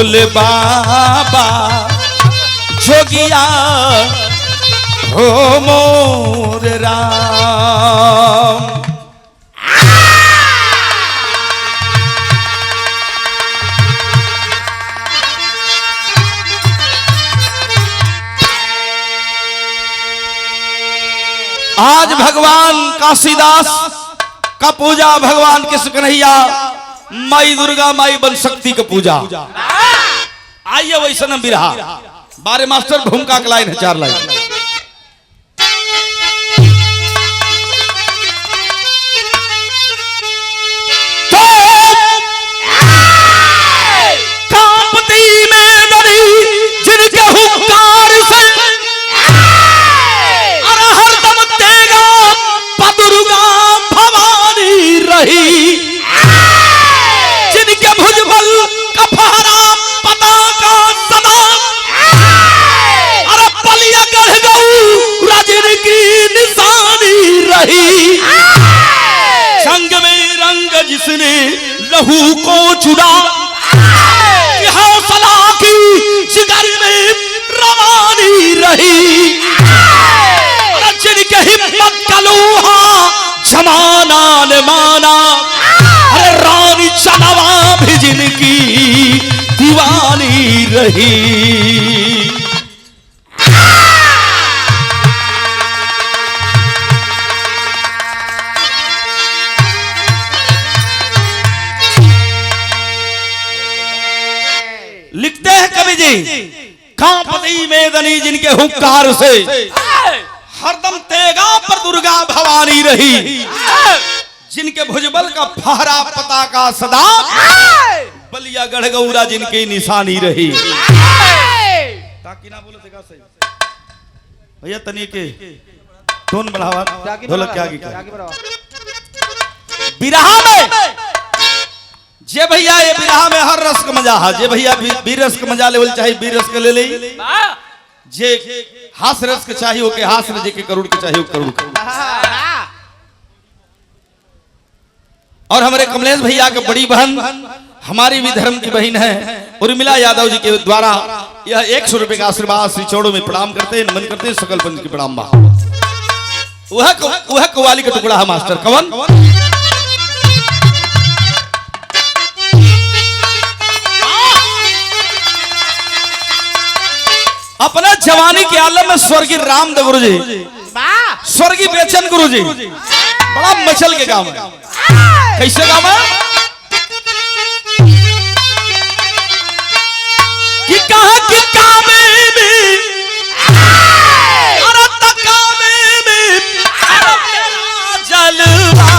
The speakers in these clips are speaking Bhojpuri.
भोले बाबा जोगिया हो मोर राम। आज भगवान काशीदास का पूजा, भगवान कृष्ण कन्हैया, माई दुर्गा, माई बल शक्ति का पूजा। आइए वैष्णव बिरहा बारे मास्टर भूमिका का लाइन है 4 लाइन। तो कांपती में नदी जिनके हुंकार से, और हरदम तेगा दुर्गा भवानी रही, जिनके भुजबल का फहरा पताका सदा, अरे बलिया गढ़ गऊ राजन की निशानी रही। संग में रंग जिसने लहू को चुरा, हौसला की जिगर में रवानी रही, जिनके हिम्मत का लोहा जमाना ने माना, अरे रानी चनवा भी जिनकी दीवानी रही। लिखते हैं कवि जी, कांपती मेदनी जिनके हुंकार से, हरदम तेगा पर दुर्गा भवानी रही, जिनके भुजबल का फहरा पताका सदा, बलिया गढ़ गौरा जिनकी निशानी रही। ताकि ना बोलो देखा सही भैया, तनी के टोन बढ़ावा, ढोलक के आगे बिरहा में जे भैया, ये बिरहा में हर रस का मजा है। जे भैया बीर रस का मजा लेवल चाहे बीर रस का ले ले, जे हास रस के चाहिए ओके हास रस, जे के करोड़ के चाहिए करोड़ के। और हमारे कमलेश भैया के बड़ी बहन, हमारी भी धर्म की बहन है, उर्मिला यादव जी के द्वारा यह 100 रुपए का आशीर्वाद श्री चौड़ों में प्रणाम करते हैं, नमन करते हैं, सकल पंच की प्रणाम बा। वह कव्वाली का टुकड़ा है मास्टर। कवन अपने जवानी के आलम में स्वर्गीय राम द गुरु जी, स्वर्गीय बेचन गुरु जी बड़ा मचल के गाँव है। कैसे गाँव है कि कहा कि कामे में, अरे तकामे में जलवा,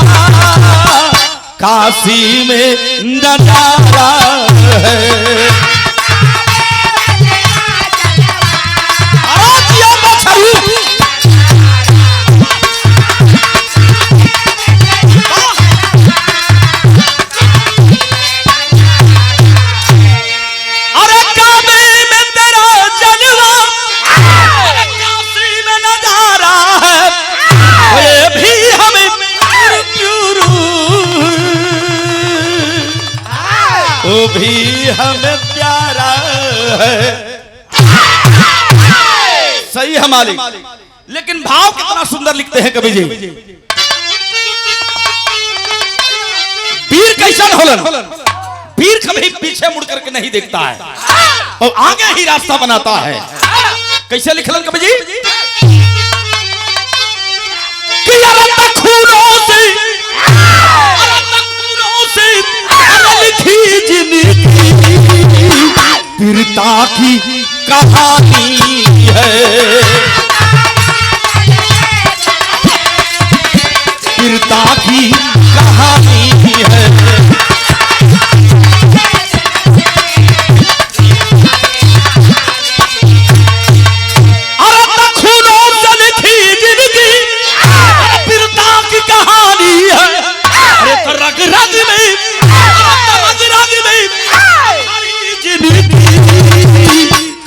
काशी में नजारा है। वो भी हमें प्यारा है। सही है मालिक, लेकिन भाव कितना सुंदर लिखते हैं कवि जी। वीर कैसन होलन, वीर कभी पीछे मुड़ करके नहीं देखता है और आगे ही रास्ता बनाता है। कैसे लिखलन कवि जी कि लिखी जिनकी वीरता की कहानी है, वीरता की कहानी है।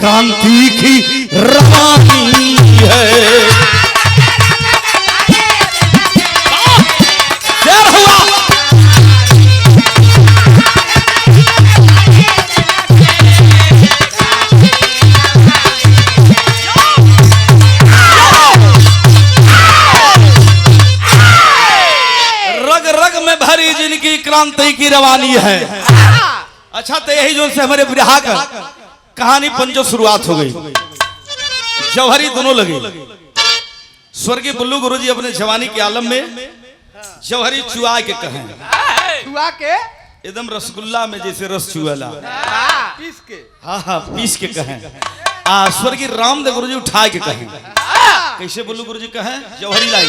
क्रांति की रवानी है। शेर हुआ की रवानी है। अच्छा तो यही जो से हमारे विवाह का कहानी पंचो शुरुआत हो गई। जौहरी दोनों लगे। स्वर्गीय बुल्लू गुरुजी अपने जवानी के आलम में जौहरी चुआ के कहें, चुआ के एकदम रसगुल्ला में जैसे रस चुआला, पीस के, हाँ पीस के कहें। स्वर्गीय रामदेव गुरुजी उठा के कहें। कैसे बुल्लू गुरुजी कहें? जौहरी लाई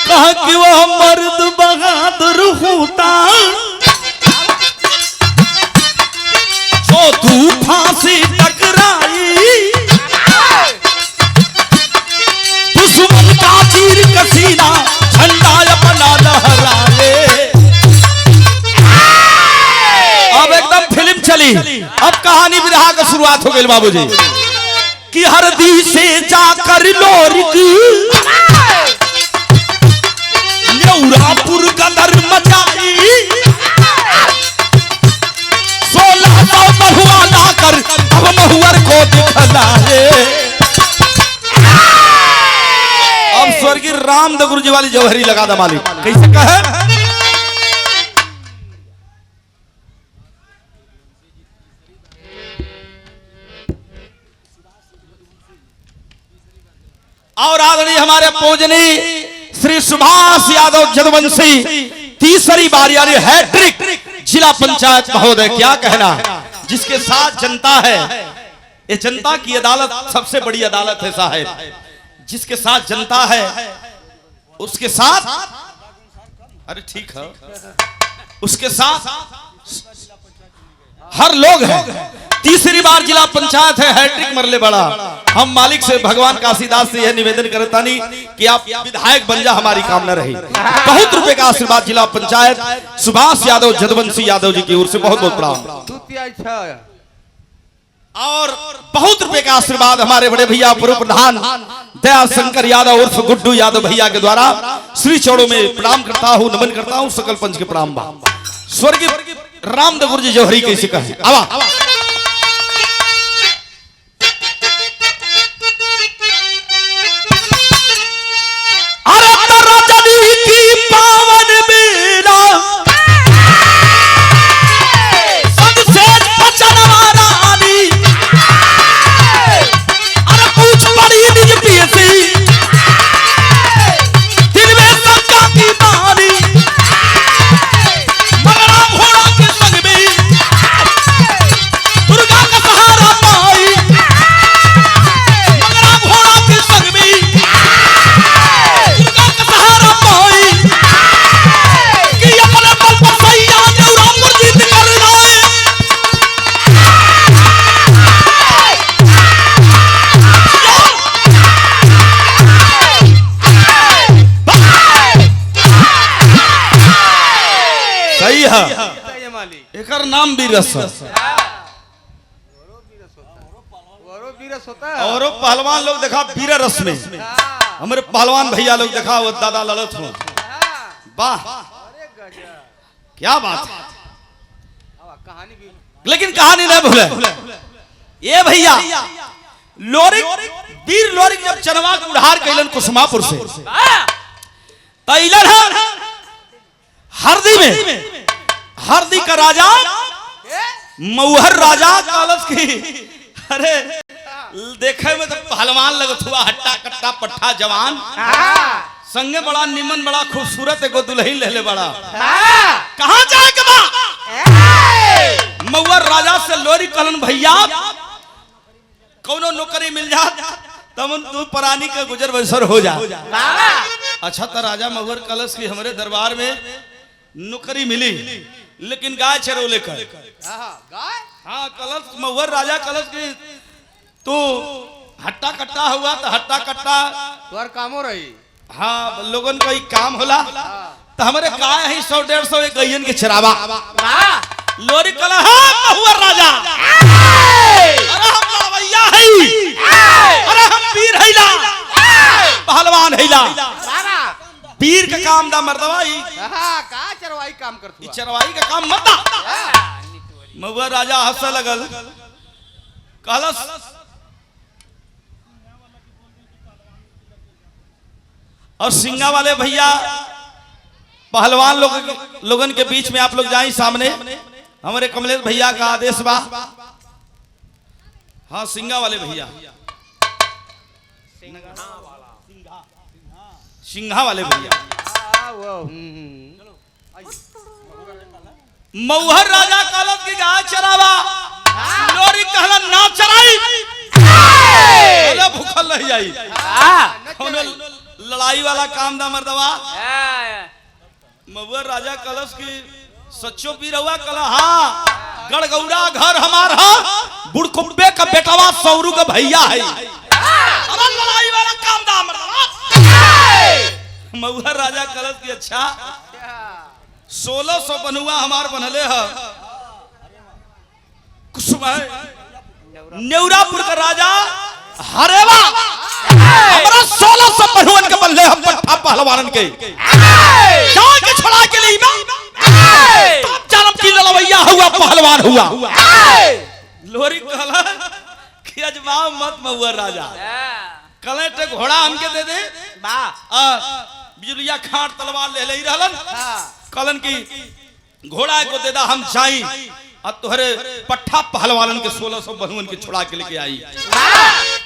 कहा कि वो मर्द बहादुर होता जो तू फांसी टकराई, दुश्मन का तीर कसीना झंडा अपना लहराए। अब एकदम फिल्म चली। अब कहानी विरहा का शुरुआत हो गई बाबूजी कि हरदी से जाकर लोरिक न्यौरापुर गदर मचाई, 1600 महुआ लाकर अब महुअर को दिखलाए। अब स्वर्गीय रामदेव गुरुजी वाली जौहरी लगा दा मालिक। कैसे कहे? और आदरणीय हमारे पूजनी श्री सुभाष यादव जदवंशी तीसरी बार यानी हैट्रिक जिला पंचायत महोदय। क्या कहना है? जिसके साथ जनता है, ये जनता की अदालत सबसे बड़ी अदालत है साहब। जिसके साथ जनता है उसके साथ, अरे ठीक है, उसके साथ हर लोग हैं। तीसरी बार जिला पंचायत है, हैट्रिक मरले बड़ा। हम मालिक से भगवान काशीदास से यह निवेदन करता नहीं कि आप विधायक बन जा, हमारी कामना रही। बहुत रुपए का आशीर्वाद जिला पंचायत सुभाष यादव जदवंशी यादव जी की ओर से बहुत बहुत प्रणाम। और बहुत रुपए का आशीर्वाद हमारे बड़े भैया पूर्व प्रधान दया शंकर यादव उर्फ गुड्डू यादव भैया के द्वारा श्री चौड़ों में प्रणाम करता हूँ, नमन करता हूँ। सकल पंच के प्रणाम। स्वर्गीय रामदेव गुरुजी जौहरी कैसे कहे? आवा एकर नाम बीरस और पहलवान लोग देखा बीरा रस में। हमारे पहलवान भैया लोग देखा वो दादा लड़त हो। वाह क्या बात है। लेकिन कहानी नहीं भूले ये भैया। लोरिक वीर लोरिक जब चनवा के उधार कैलन कुसुमापुर से तैलन हरदी में, हरदी का राजा मऊहर राजा कालस की। अरे देखे में तो पहलवान लगत हुआ, हट्टा कट्टा पट्टा जवान, संगे बड़ा निमन बड़ा खूबसूरत एगो दुल्हन लेले बड़ा। कहाँ जाए के बा? मऊहर राजा से लोरी कहलन भैया कौनो नौकरी मिल जा तब तू परानी का गुजर बसर हो जा। अच्छा तो राजा मऊहर कलश की हमारे दरबार में नौकरी मिली, लेकिन गाय चरो लेकर। हाँ कलश मऊहर राजा कलश की तू हट्टा कट्टा हुआ तो हट्टा कट्टा तोर कामो रही। हाँ लोगन का ही काम होला तो हमारे गाय है 100-150 एक गैयन के चरावा। लोरी कला मऊहर राजा अरे हम लावैया है, अरे हम वीर हैला, पहलवान हैला। वीर का काम दा मर्दवा ही का चरवाई काम करत हुआ। चरवाई का काम मत दा। मऊहर राजा हंसे लगल कहलस और सिंगा वाले भैया पहलवान लोगन के बीच में आप लोग जाए सामने। हमारे कमलेश भैया का आदेश बा। हाँ सिंगा वाले भैया, सिंघा वाले भैया। मऊहर राजा कालत की गाय चरावा, लोरी कहला ना चराई, बोले भूखल रह जाई। लड़ाई वाला काम दा मर्दवा। मऊहर राजा कलश की सच्चो पी रहुआ कला। हाँ गड़गौड़ा घर हमार हा, बुड़कुब्बे का बेटवा सौरू का भैया है। अरे लड़ाई वाला काम दा मर्दवा। मऊहर राजा कलश की अच्छा 1600 बनुआ हमार बनले है। नेवरापुर का राजा हरेवा हमारा 1600 बनुअन के बनले हम पट्टा पहलवानन के जान के छुड़ा के लिए तब जन्म की लड़वैया हुआ पहलवान हुआ। लोरी कहला कि अजमाओ मत मऊहर राजा, कलेटे घोड़ा हमके दे दे। बिजलिया खाट तलवार ले ले रहलन। कलन की घोड़ा को दे दा हम जाई और तोहरे पट्ठा पहलवानन के 1600 बनुअन के छुड़ा के लेके आई।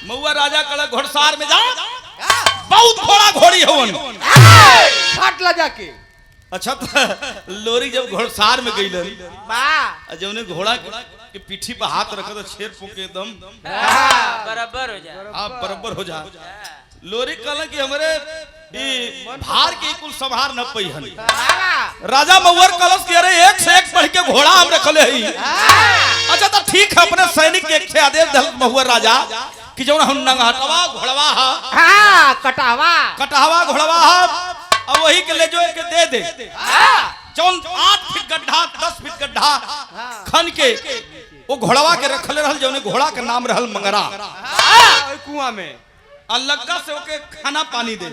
मऊहर राजा कल घोड़सार में जा, बहुत घोड़ा घोड़ी होवन घाट ला जाके। अच्छा तो लोरी जब घोड़सार में गईलन, जब उन्हें घोड़ा के पीठी पर हाथ रखा तो शेर फूके एकदम बराबर हो जा। आप बराबर हो जा। लोरी कहला कि हमरे भार के कुल संभार न पईहन। राजा मऊहर कलश के अरे एक से एक बढ़ के घोड़ा हम रखले हई। अच्छा तो ठीक है, अपने सैनिक के एक से आदेश दल मऊहर राजा कि जौन हम नंगहटवा घोड़वा हा, हाँ कटहवा घोड़वा हा, अब वही के ले जो के दे दे। जौन 8 फीट गड्ढा 10 फीट गड्ढा खन के वो घोड़वा के रखले रहल, जौन घोड़ा का नाम रहल मंगरा। कुआं में लग्गा से ओके खाना पानी दे।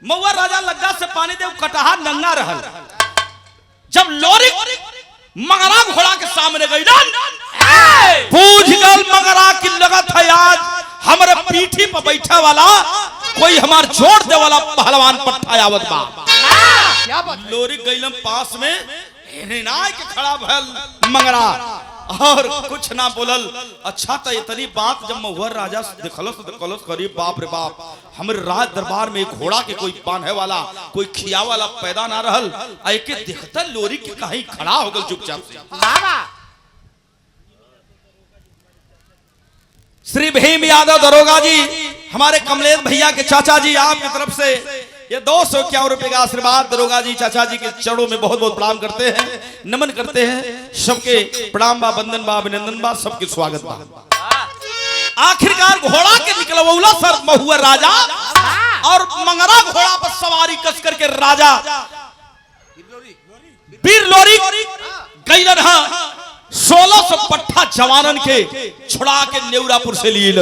मऊहर राजा लग्गा से पानी दे, कटहा नंगा रहल। जब लोरी मंगरा घोड़ा के सामने गई ना, पूछ गल मंगरा की लगत है आज हमारे पीठी पर बैठा वाला कोई हमार जोड़ दे वाला पहलवान पट्टा आवत बा। क्या बात? लोरी गईलम पास में हिरनाय के खड़ा भल मंगरा और कुछ ना बोलल। अच्छा तो इतनी बात जब मऊहर राजा देखलस करी बाप रे बाप, हमरे राज दरबार में घोड़ा के कोई बांधे वाला कोई खिया वाला पैदा ना रहल। एके देखता लोरी के कहीं खड़ा हो गल चुपचाप से। श्री भीम यादव दरोगा जी, हमारे कमलेश भैया के चाचा जी, आपकी तरफ से ये 251 रुपए का आशीर्वाद दरोगा जी चाचा जी के चरणों में बहुत बहुत प्रणाम करते हैं, नमन करते हैं। सबके प्रणाम बा, वंदन बा, अभिनंदन बा, सबके स्वागत बा। आखिरकार घोड़ा के निकलवौला सर मऊहर राजा और मंगरा घोड़ा पर सवारी कस करके राजा वीर लोरी गईलन। 1600 पट्टा जवानन के छुड़ा के नेवरापुर से लिए।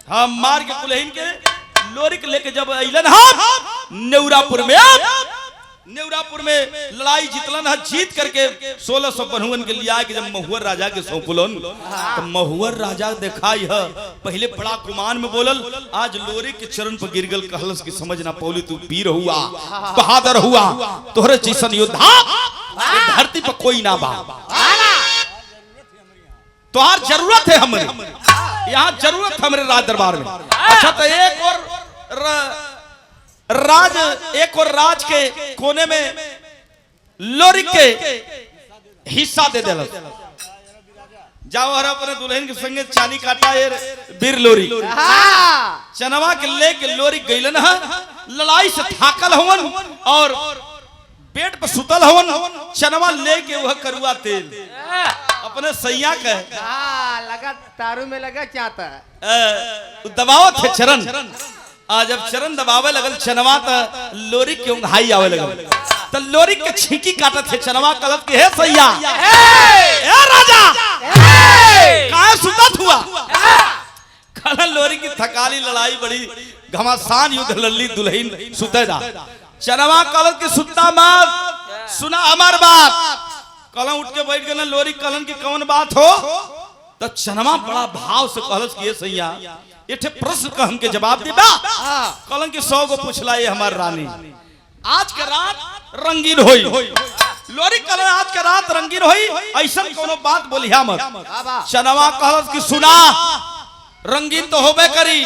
हाँ मार के कुलहीन के लोरी के लेके जब अइलन हम नेवरापुर में लड़ाई जीतलन है। जीत करके 1600 बनुअन के लिया कि जब मऊहर राजा के सौंपलन तो मऊहर राजा दिखाई है। पहले बड़ा गुमान में बोलल, आज लोरी के चरण पर गिर गल, कहलस की समझ ना पौली तू वीर हुआ, बहादुर हुआ, तोहरे जैसन योद्धा धरती पर कोई ना बा। तोहार जरूरत है, हमारे यहाँ जरूरत है हमारे राज दरबार में। अच्छा तो एक और राज के कोने में लोरी के हिस्सा दे देला। जाओ हर अपने दुल्हन के संगे चानी काटा ये वीर लोरी। चनवा के लेके लोरी गईलन है। लड़ाई से थाकल हवन और पेट पर सुतल हवन। चनवा लेके वह करुआ तेल अपने सैया के लगा तारू में लगा चाहता है दबावत है चरण। आज जब चरण दबावे लगल चनवा तो लोरी के उंघाई आवे लगल। तो लोरी के छींकी काटत है। चनवा कलत के हे सैया ए राजा काहे सुतत हुआ। कहला लोरी की थकाली लड़ाई बड़ी घमासान युद्ध लल्ली दुल्हन सुते जा। चनवा कलत के सुत्ता मत, सुना हमार बात। कलन उठ के बैठ गए। लोरी कलन की कौन बात हो। तो चनवा बड़ा भाव से कहलस कि सैया ये प्रश्न का हमके जवाब देबा। हाँ कलंक के 100 गो पूछला ये हमार रानी। आज का रात रंगीन होई। लोरी कल आज का रात रंगीन होई। ऐसा कोनो बात बोलिया मत। बाबा चनवा कहलस कि सुना रंगीन तो होबे करी,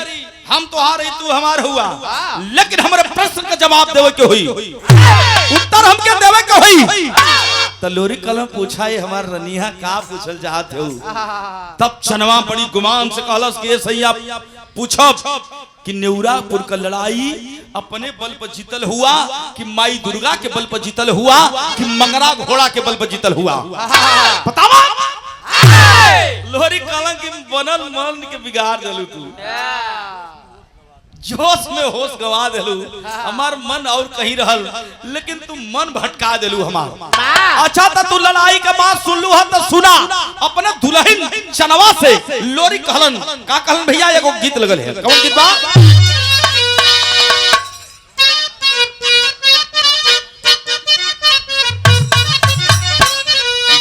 हम तो हार तू हमार हुआ, लेकिन हमारे प्रश्न का जवाब देवे के हुई, उत्तर हमके देवे के हुई। तो लोरी कलम पूछा ये हमार रनिया का पूछल चाहते हो। तब चनवा बड़ी गुमान से कहलस कि सैया पूछब कि नेउरापुर का लड़ाई अपने बल पर जीतल हुआ कि माई दुर्गा के बल पर जीतल हुआ कि मंगरा घोड़ा के बल पर जीतल हुआ, बतावा। लोरी कलम की बनल मन के बिगाड़ देलू तू, जोश में होश गवा देलू, हमार मन और कहीं रहल, लेकिन तू मन भटका देलू हमार। अच्छा तो तू लड़ाई के बात सुन लू है तो सुना अपने दुल्हन चनवा से लोरी कहलन का कहलन भैया एगो गीत लगल है। कौन गीत बा?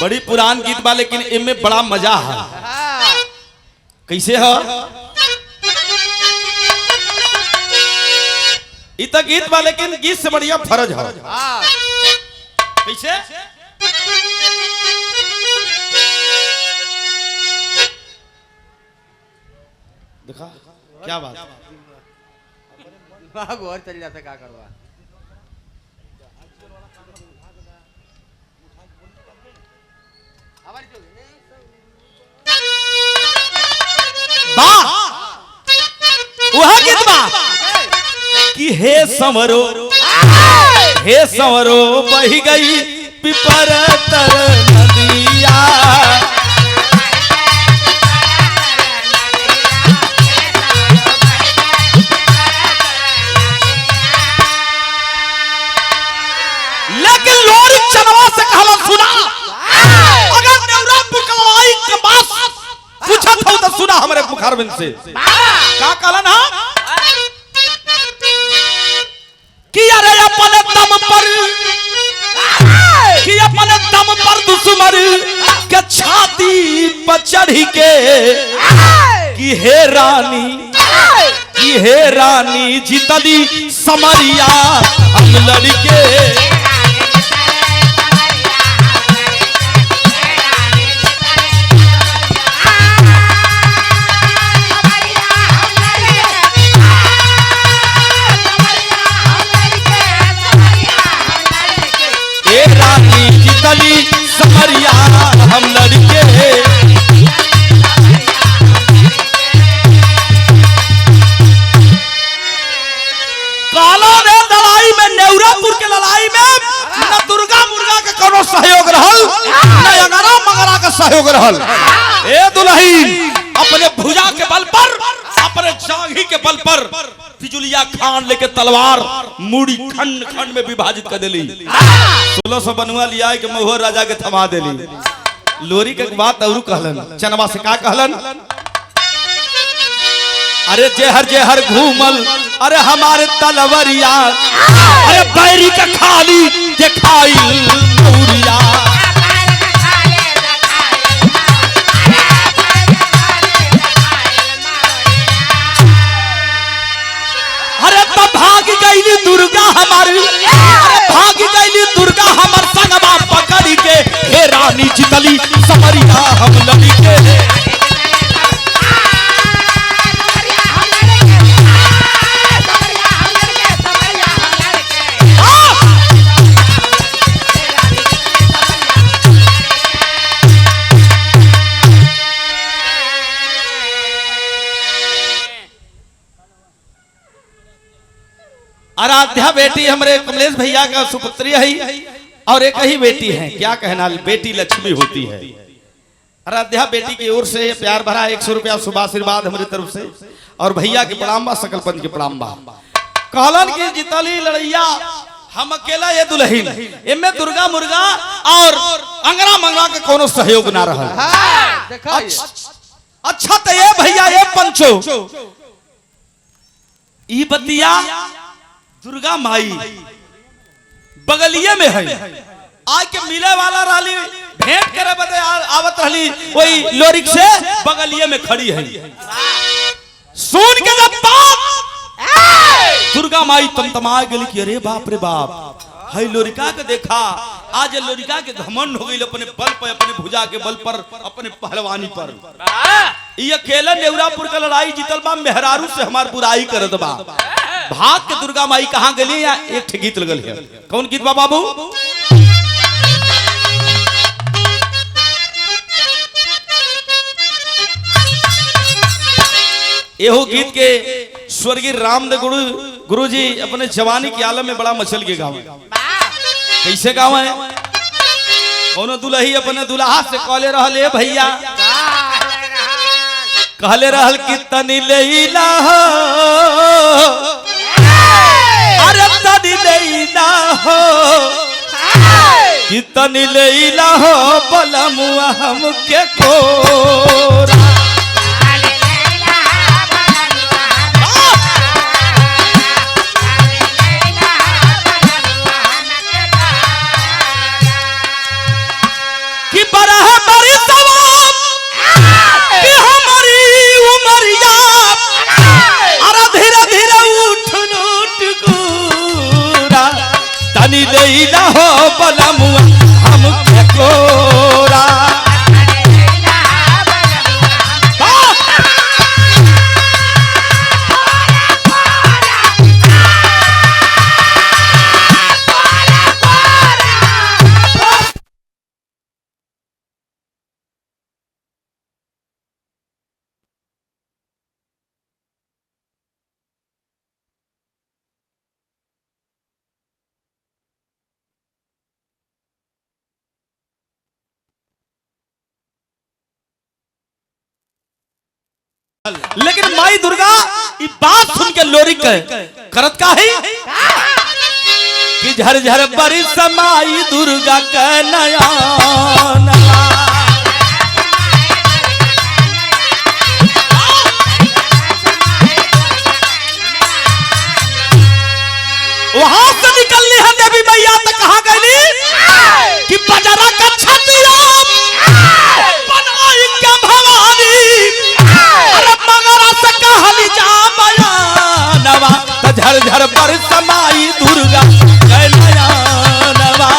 बड़ी पुरान गीत बा लेकिन इनमें बड़ा मजा है। कैसे है? इत गीत बा लेकिन गीत से बढ़िया फर्ज है। कैसे? देखा क्या बात? घर चल जाते क्या करवा। वह गीत बा कि हे संवरो बही गई पिपर तर नदिया, लेकिन लोरी चनवा से कहला सुना अगर नेउरापुर का लड़ाई के बात पूछत हो तो सुना हमारे मुखारबिंद से का कहलन हा कि अरे अपने दम पर दुश्मन के छाती पर चढ़ी के कि हे रानी जीतली समरिया हम लड़के। रानी जीतली समरिया हम लड़के। काला रे लड़ाई में नेउरापुर के लड़ाई में न दुर्गा मुर्गा के कोनो सहयोग रहल न अंगरा मंगरा का सहयोग रहल। ए दुल्हन अपने भुजा के बल पर अपने जांघी के बल पर फिजुलिया खान लेके तलवार मुड़ी खंड खंड में विभाजित कर देली। 1600 बनुआ लिया के महुआ राजा के थमा देली। लोरी के बात और कहलन चनवा से का कहलन अरे जेहर घूमल अरे हमारे तलवरिया अरे बैरी का खाली दिखाई मौरिया। अरे तो भाग गई दुर्गा हमारी, भाग गई दुर्गा हमार संगवा पकड़ के हे रानी जीतली समरिया हम लड़के। आराध्या बेटी हमारे कमलेश भैया का सुपुत्री है और एक ही बेटी है, क्या कहना बेटी लक्ष्मी होती है। आराध्या बेटी की ओर से प्यार भरा 100 रुपया शुभ आशीर्वाद हमारी तरफ से और भैया के प्रणाम बा, सकल पंच के प्रणाम बा। कहलन की जितली लड़ैया हम अकेला ये दुल्हन इनमें दुर्गा मुर्गा और अंगरा मंगरा के कोनो सहयोग ना रहा। अच्छा तो ये भैया ये पंचो ई बतिया दुर्गा माई बगलिए में है, आज के मिले वाला रही भेंट करे बदे आवत रही वही लोरिक से बगलिए में खड़ी है। सुन के जब बात दुर्गा माई तमतमा गेली कि अरे बाप रे बाप, है लोरिका के देखा, आज लोरिका के घमंड हो गई अपने बल पर, अपने भुजा के बल पर, अपने पहलवानी पर। ये अकेला नेवरापुर का लड़ाई जीतल बा, मेहरारू से हमार बुराई करत बा। भाग के दुर्गा माई कहाँ गली? या एक ठे गीत लगल है। कौन गीत बा बाबू? एहो गीत के स्वर्गीय रामदेव गुरु जी अपने जवानी के आलम में बड़ा मचल के गाँव। कैसे गाँव है? कोनो दुल्ही अपने दुल्हा से कहले रहल, ए भैया कहले रहल कि तनी लैला हो, अरे तनी लैला हो, कि तनी लैला हो बलमुआ हमके कोरा। लैला हो बलमुआ हमके कोरा। लेकिन माई दुर्गा ये बात सुन के लोरी करत का है कि झरझर बरिस माई दुर्गा के नयन। वहां से निकलनी है देवी मैया तक कहा गई कि बजरा का छतिया बनाई के भवानी, अरे मगरा से कहली जा बयानवा, झरझर पर समाई दुर्गा के नयनवा।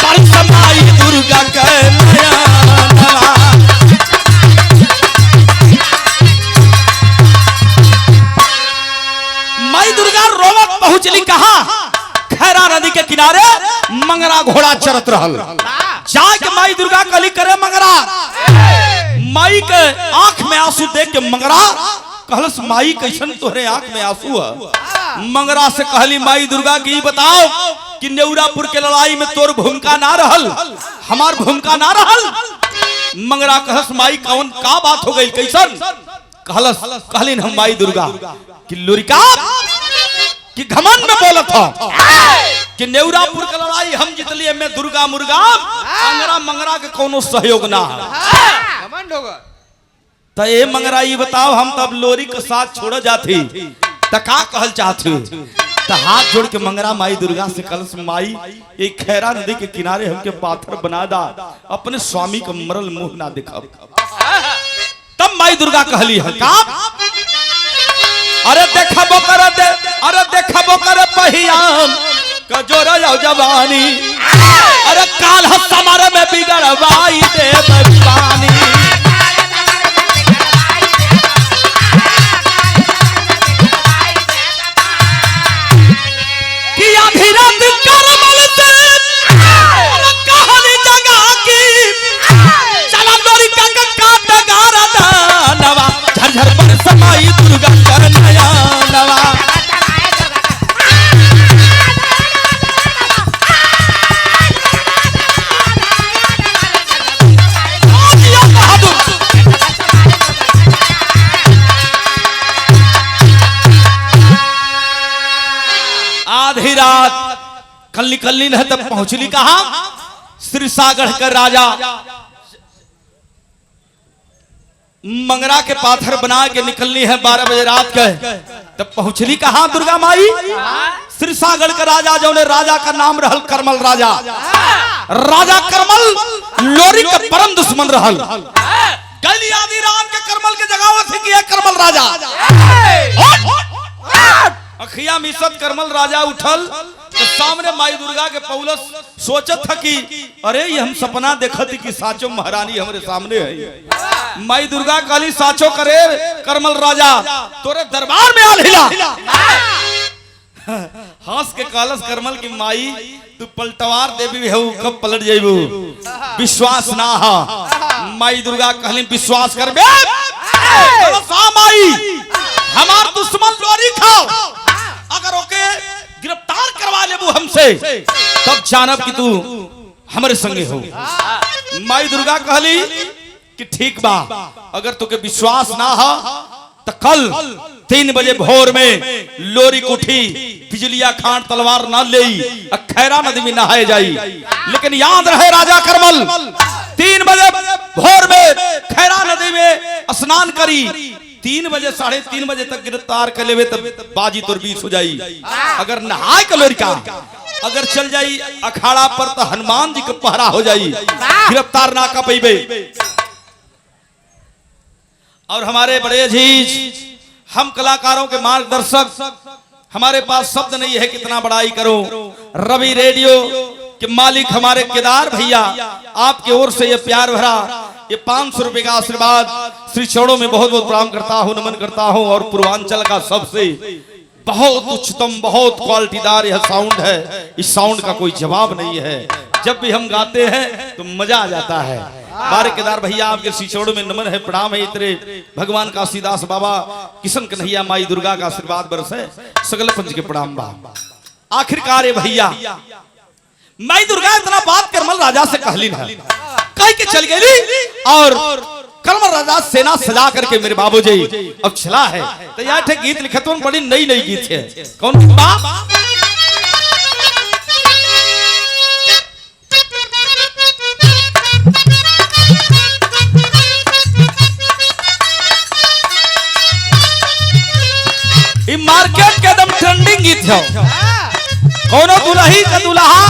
पर समाई दुर्गा के नयनवा। माई दुर्गा रोवत पहुंचली कहा? खैरा नदी के किनारे मंगरा घोड़ा चरत रहल। जाके माई दुर्गा कहली करे मंगरा। माई के आंख में आंसू देख के मंगरा कहलस माई कैसन तोहरे आंख में आंसू है? मंगरा से कहली माई दुर्गा की बताओ कि नेवरापुर के लड़ाई में तोर भूमिका ना रहल, हमार भूमिका ना रहल। मंगरा कहलस माई कौन का बात हो गई कैसन? कहलस कहलिन हम माई दुर्गा कि लोरिका कि घमंड में बोलत हो कि नेवरापुर का लड़ाई हम जितलिए में दुर्गा मुर्गा अंगरा मंगरा के कोनो सहयोग ना है। घमंड होगा तो ये मंगरा ये बताओ हम तब लोरी के साथ छोड़ जाती तो का कहल चाहती? तो हाथ जोड़ के मंगरा माई दुर्गा से कलश माई एक खैरा नदी के किनारे हमके पाथर बना दा, अपने स्वामी का मरल मुंह ना दिखा। तब माई दुर्गा कहली है का? अरे देखबो कर दे, अरे देखबो कर पहियाम कजोरा जाओ जवानी, अरे काल हमारे में बिगड़वाई दे पानी। किया धीरज करमल से अरे कहानी जगा की, चला लोरी का काट गारा दानवा, झरझर पर समाई दुर्गा कर नया नवा। आधी रात कल्ली कल्ली न तब पहुंचली कहा? श्री सागर का राजा मंगरा के पाथर बना के निकलनी है 12 बजे रात के। तब पहुंचली कहा दुर्गा माई सिरसागढ़ का राजा जो ने राजा का नाम रहल करमल राजा। राजा करमल लोरी का परम दुश्मन रहल। गली आदि राम के करमल के जगावत किया करमल राजा। अखिया मिसत करमल राजा उठल तो सामने माई दुर्गा के पौलस सोचत था कि अरे ये हम सपना देखत कि साचो महारानी हमारे सामने है। माई दुर्गा काली साचो करे करमल राजा तोरे दरबार में आल हिला। हंस के कालस करमल की माई तू पलटवार देवी है कब पलट जाइबू विश्वास ना हा। माई दुर्गा कहली विश्वास कर बे माई हमार दुश्मन लोरी खाओ अगर ओके गिरफ्तार करवा लेबू हमसे तब जानब कि तू हमारे संगे हो। माई दुर्गा कहली कि ठीक बा अगर तुके विश्वास ना हा तो कल 3 बजे भोर में लोरी उठी बिजलिया खान तलवार ना ले खैरा नदी में नहाए जाई। लेकिन याद रहे राजा करमल 3 बजे भोर में खैरा नदी में स्नान करी 3 बजे 3:30 बजे तक गिरफ्तार कर लेवे तब बाजी तोर बीच हो जाई। अगर नहाय के लोरी का अगर चल जाई अखाड़ा पर तो हनुमान जी के पहरा हो जाई गिरफ्तार ना कर पेबे। और हमारे बड़े अजीज हम कलाकारों के मार्गदर्शक हमारे पास शब्द नहीं है कितना बड़ाई करो। रवि रेडियो के मालिक हमारे केदार भैया आपकी ओर से ये प्यार भरा ये 500 रुपए का आशीर्वाद श्री चरणों में बहुत बहुत प्रणाम करता हूँ नमन करता हूँ। और पूर्वांचल का सबसे बहुत उच्चतम बहुत क्वालिटीदार यह साउंड है। इस साउंड का कोई जवाब नहीं है। जब भी हम गाते हैं तो मजा आ जाता है। बारे केदार भैया आपके श्री चरणों में नमन है प्रणाम है। इतने भगवान काशीदास बाबा किशन कन्हैया माई दुर्गा का आशीर्वाद बरस है सगल पंच के प्रणाम बा। आखिरकार ये भैया माई दुर्गा इतना बात करमल राजा से कहली ना कह के चल गई। और करमल राजा सेना सजा करके मेरे बाबूजी अब चला है तो यार थे गीत लिखे तो बड़ी नई नई गीत है। कौन बाप मार्केट के एकदम ट्रेंडिंग गीत है। कोनो दुल्ही का दुल्हा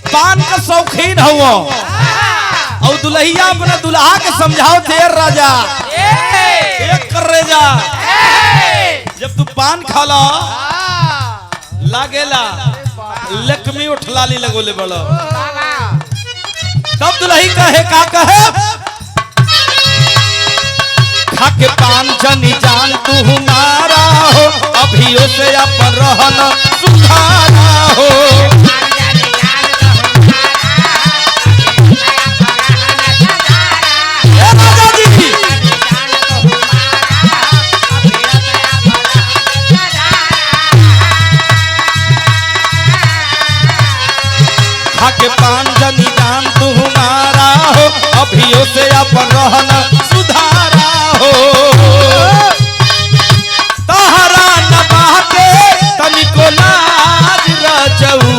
पान का शौकीन हुआ और दुल्हिया अपना दुल्हा के समझाओ थे राजा एक कर रे जा जब तू पान खाला लागेला लक्ष्मी उठलाली लगोले बड़ा तब दुल्ही कहे का कहे खाके पान जनी जान तू हमारा हो अभियो से अपन रहन सुधारा हो। खाके पान जनी जान तू हमारा हो अभियो से अपन रहन सुधारा हो। तहरा न बाटे तनिको लाज रजऊ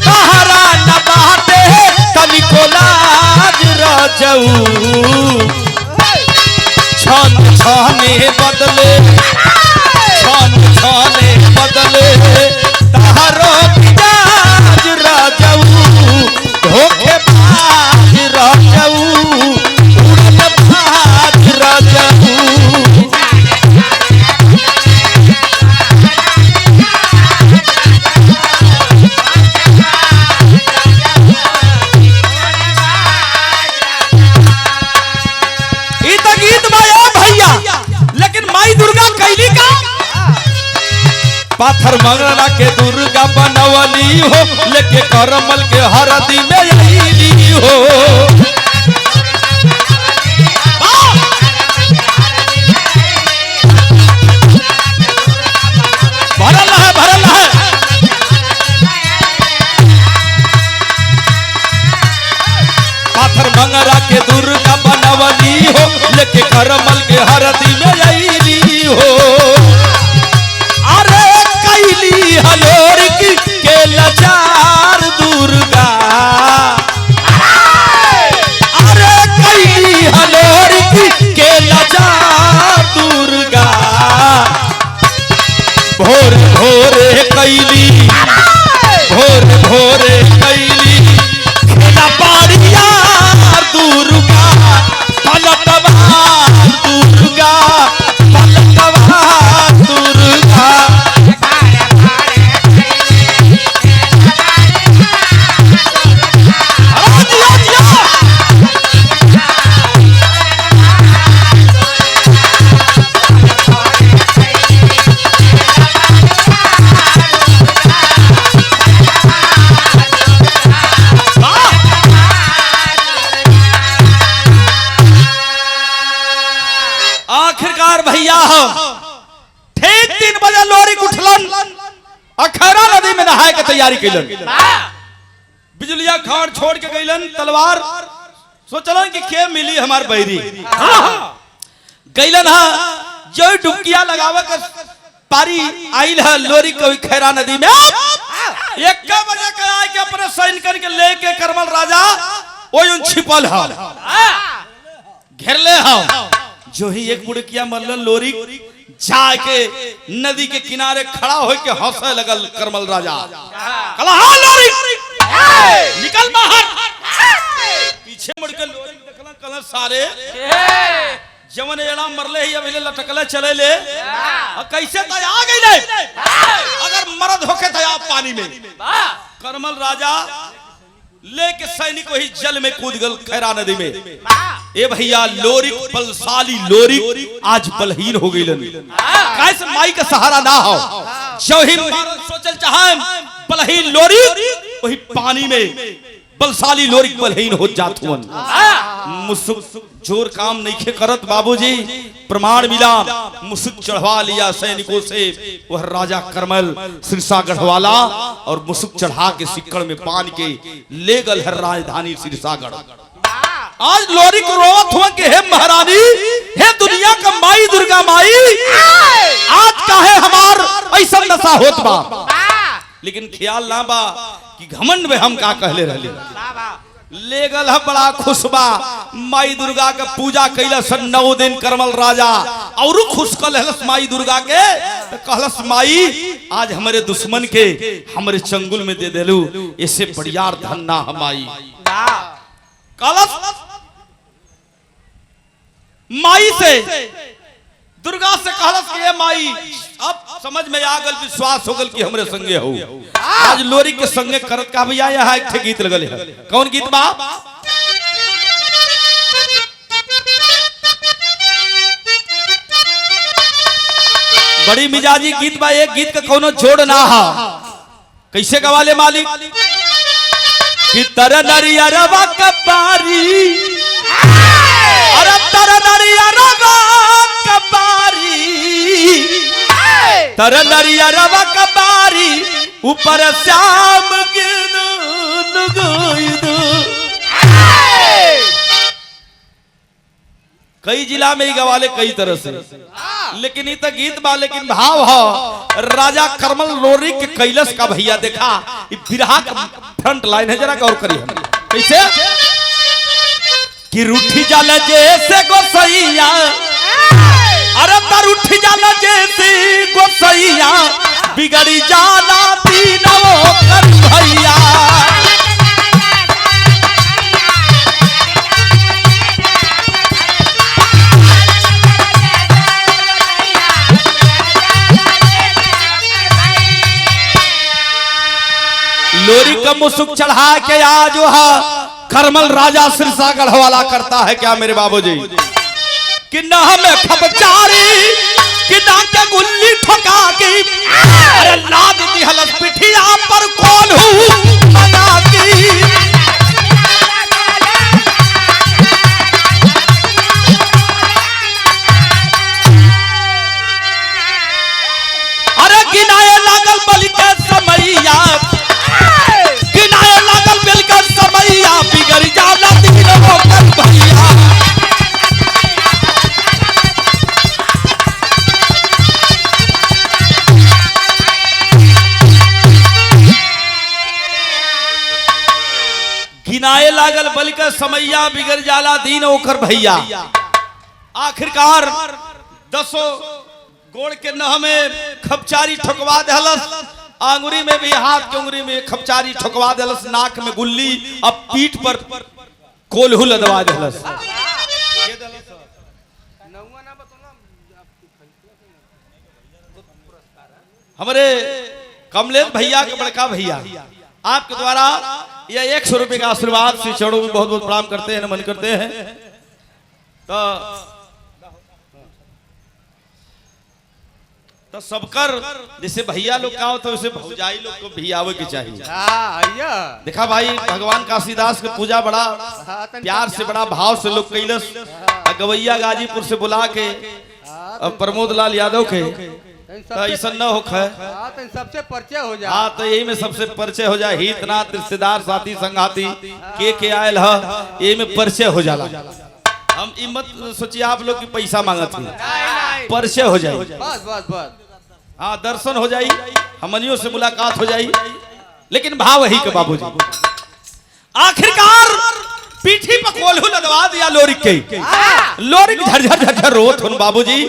तहरा न बाटे तनिको लाज रजऊ छन छने बदले छन छने बदले तहरो मिजाज रजऊ धोखेबाज रजऊ उड़नबाज रजऊ। ई तो गीत माया भैया लेकिन माई दुर्गा कैली का पाथर मंगला के दुर्गा बनवली हो लेके करमल के हरदी में आईली हो। भरल है पाथर मंगला के दुर्गा बनवली हो लेके करमल के हरदी में आईली हो। अरे कैली हलोर के लाचार दुर्गा अरे कैली हलोर के लाचार भोरे कैली भोरे भोरे कैली खेला पारिया दुर्गा पलटवा दुर्गा पलटवा दुर्गा। आखिरकार भैया ठीक 3 बजे लोरी उठलन अखरा नदी में नहाए के तैयारी कैलन। बिजलिया खाड़ छोड़ के गईलन तलवार सोचलन कि के मिली हमार बैरी गईलन हा जो डुबकिया लगावे के पारी आइल है लोरी कोई खैरा नदी में 1 बजे के आए के अपने सैनिकन के लेके करमल राजा ओय छिपल हा घेरले हा जो ही एक बुड़किया मरलन लोरी जाके नदी के किनारे खड़ा होके के हंसे लगल करमल राजा कहा हां लोरी निकल बाहर। पीछे मुड़ के लोरी देखलन कल सारे जवन एड़ा मरले ही अभी लटकले चले ले और कैसे त आ गईले अगर मर्द होके त आप पानी में करमल राजा लेके सैनिक वही जल में कूद गल खैरा नदी में। ए भैया लोरी बलशाली लोरी आज बलहीन हो गईलन कैसे माई का सहारा ना हो जो ही सोचल चाहे बलहीन लोरी वही पानी में बलशाली लोरी बलहीन हो जात हुन। मुसुक जोर काम नहीं खे करत बाबूजी प्रमाण मिला मुसुक चढ़वा लिया सैनिकों से वह राजा करमल सिरसा गढ़वाला और मुसुक चढ़ा के सिक्कड़ में बांध के ले गल है राजधानी सिरसागढ़। आज लोरी को रोवत हुआ कि हे महारानी हे दुनिया का माई दुर्गा माई आज काहे हमार ऐसा नशा होत बा लेकिन ख्याल ना बा कि घमंड में हम का कहले रहले ले गल है बड़ा खुशबा माई दुर्गा के पूजा कैला सन 9 दिन करमल राजा और खुश कल माई दुर्गा के कहलस माई आज हमारे दुश्मन के हमारे चंगुल में दे देलू ऐसे बढ़ियार धन ना हमाई कहलस माई से दुर्गा से कहलस कि ये माई अब समझ में आ गल विश्वास हो गल कि हमरे संगे हो आज लोरी के संगे करत का भैया यहाँ एक गीत लगल है। कौन गीत बा बड़ी मिजाजी गीत बा एक गीत का कोनो जोड़ ना हा कैसे गवाले मालिक कि तर नरिया रवा कपारी अरे तर नरिया रवा कपारी तर नरिया रवा कपारी ऊपर श्याम गिन कई जिला में ही गवाले कई तरह से लेकिन ये तो गीत बा लेकिन भाव हो राजा करमल लोरी के कैलस का भैया देखा बिरहा का फ्रंट लाइन है जरा गौर करिए कैसे कि रूठी जाला जैसे गोसैया अरे तर उठ जाला जैसे गोसैया बिगड़ी जाला दीनों कर भैया लोरी का मुसुक चढ़ा के आज करमल राजा सिरसा गढ़वाला करता है क्या मेरे बाबूजी कि ना हमें खबचारी कि ना के गुल्ली ठोका के अरे लाद दी हलस पिठिया पर कौन हूँ मना की अरे गिनाए लागल बलि के समैया गिनाए लागल बलि के समैया बिगड़ जाला दीनों कर भैया गिनाए लागल बलि के समैया बिगड़ जाला दीन ओकर भैया। आखिरकार गोड़ के नह में खपचारी ठोकवा देहलस, आंगुरी में भी, हाथ के उंगली में खपचारी ठोकवा देहलस, नाक में गुल्ली, अब पीठ पर कोल्हू लदवा देहलस। हमारे कमलेश भैया के बड़का भैया आपके द्वारा यह 100 रुपए का आशीर्वाद श्री चरणों में बहुत बहुत प्रणाम करते हैं, नमन करते हैं। तो सबकर जैसे भैया लोग का होता है वैसे भौजाई लोग को भी आवे की चाहिए। देखा भाई भगवान काशीदास के पूजा बड़ा प्यार से, बड़ा भाव से लोग कैलस। गवैया गाजीपुर से बुला के प्रमोद लाल यादव के ऐसा न हो सबसे परिचय हो जाए। हाँ, तो यही में सबसे परिचय हो जाए, हित नात रिश्तेदार साथी संगाती के आयल है, यही में परिचय हो जाला। हम मत सोचिए आप लोग की पैसा मांगत है, परिचय हो जाए, बस बस बस। हाँ, दर्शन हो जाई, हमनियों से मुलाकात हो जाई। लेकिन भाव वही के बाबूजी आखिरकार पीठी पर कोल्हू लदवा दिया लोरिक के। लोरिक झरझर झरझर रोत हुन बाबूजी,